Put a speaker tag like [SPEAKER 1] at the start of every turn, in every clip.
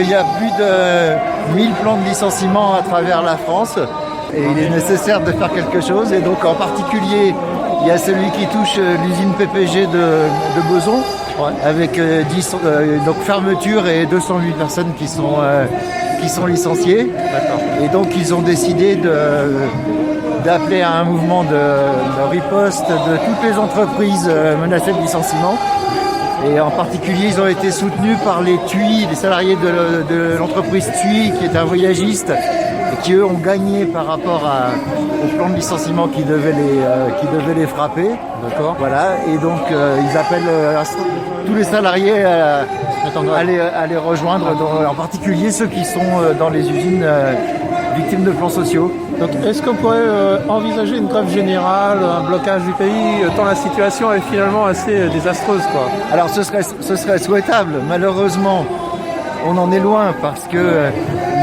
[SPEAKER 1] qu'il y a plus de 1000 plans de licenciement à travers la France et il est nécessaire de faire quelque chose. Et donc en particulier, il y a celui qui touche l'usine PPG de Besançon, avec donc fermeture et 208 personnes qui sont licenciées. Et donc ils ont décidé d'appeler à un mouvement de riposte de toutes les entreprises menacées de licenciement. Et en particulier, ils ont été soutenus par les TUI, les salariés de l'entreprise TUI, qui est un voyagiste, et qui eux ont gagné par rapport au plan de licenciement qui devait les frapper.
[SPEAKER 2] D'accord.
[SPEAKER 1] Voilà. Et donc ils appellent tous les salariés à les rejoindre, en particulier ceux qui sont dans les usines victimes de plans sociaux.
[SPEAKER 2] Donc est-ce qu'on pourrait envisager une grève générale, un blocage du pays, tant la situation est finalement assez désastreuse, quoi?
[SPEAKER 1] Alors ce serait souhaitable. Malheureusement, on en est loin parce que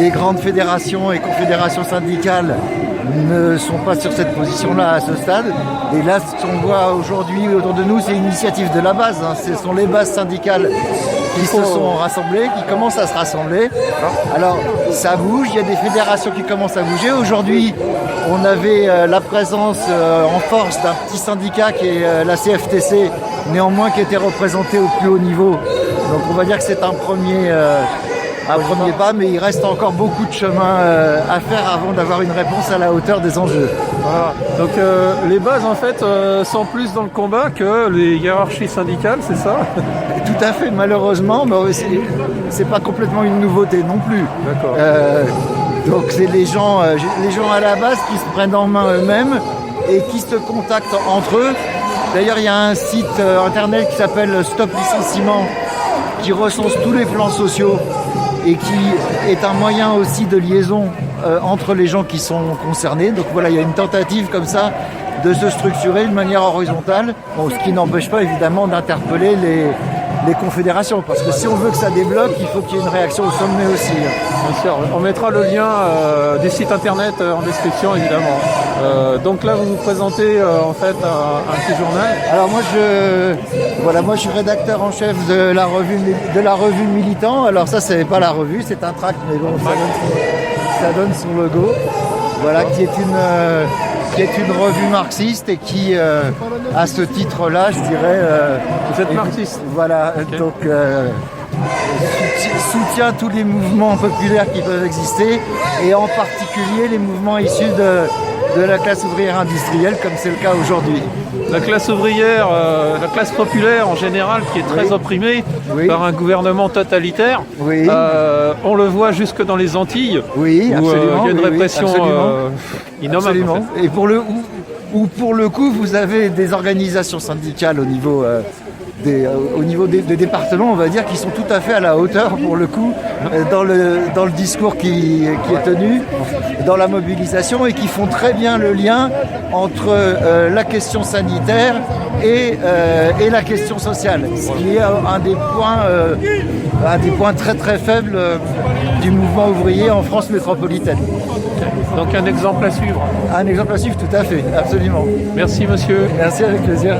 [SPEAKER 1] les grandes fédérations et confédérations syndicales ne sont pas sur cette position-là à ce stade. Et là, ce qu'on voit aujourd'hui autour de nous, c'est une initiative de la base. Ce sont les bases syndicales qui se sont rassemblées, qui commencent à se rassembler. Alors, ça bouge, il y a des fédérations qui commencent à bouger. Aujourd'hui, on avait la présence en force d'un petit syndicat qui est la CFTC, néanmoins qui était représenté au plus haut niveau. Donc on va dire que c'est un premier pas, mais il reste encore beaucoup de chemin à faire avant d'avoir une réponse à la hauteur des enjeux.
[SPEAKER 2] Voilà. Donc les bases en fait sont plus dans le combat que les hiérarchies syndicales, c'est ça?
[SPEAKER 1] Tout à fait, malheureusement, mais c'est pas complètement une nouveauté non plus.
[SPEAKER 2] D'accord.
[SPEAKER 1] Donc c'est les gens à la base qui se prennent en main eux-mêmes et qui se contactent entre eux. D'ailleurs, il y a un site internet qui s'appelle Stop Licenciement qui recense tous les plans sociaux et qui est un moyen aussi de liaison entre les gens qui sont concernés. Donc voilà, il y a une tentative comme ça de se structurer de manière horizontale, ce qui n'empêche pas évidemment d'interpeller les confédérations, parce que si on veut que ça débloque, il faut qu'il y ait une réaction au sommet aussi.
[SPEAKER 2] Bien sûr, on mettra le lien des sites internet en description évidemment. Donc là vous vous présentez en fait un petit journal.
[SPEAKER 1] Alors moi je suis rédacteur en chef de la revue Militant. Alors ça c'est pas la revue, c'est un tract, mais bon ça donne son logo. Voilà, qui est une revue marxiste et qui, à ce titre-là, je dirais...
[SPEAKER 2] Vous êtes marxiste?
[SPEAKER 1] Voilà, okay. Donc soutient tous les mouvements populaires qui peuvent exister, et en particulier les mouvements issus de la classe ouvrière industrielle, comme c'est le cas aujourd'hui.
[SPEAKER 2] La classe ouvrière, la classe populaire en général, qui est très opprimée par un gouvernement totalitaire.
[SPEAKER 1] Oui.
[SPEAKER 2] On le voit jusque dans les Antilles,
[SPEAKER 1] où
[SPEAKER 2] il y a une répression innommable.
[SPEAKER 1] Absolument. En fait. Et pour le coup, vous avez des organisations syndicales au niveau des départements, on va dire, qui sont tout à fait à la hauteur, pour le coup, dans le discours qui est tenu, dans la mobilisation, et qui font très bien le lien entre la question sanitaire et la question sociale, ce qui est un des points très très faibles du mouvement ouvrier en France métropolitaine.
[SPEAKER 2] Donc un exemple à suivre.
[SPEAKER 1] Un exemple à suivre, tout à fait, absolument.
[SPEAKER 2] Merci monsieur.
[SPEAKER 1] Merci, avec plaisir.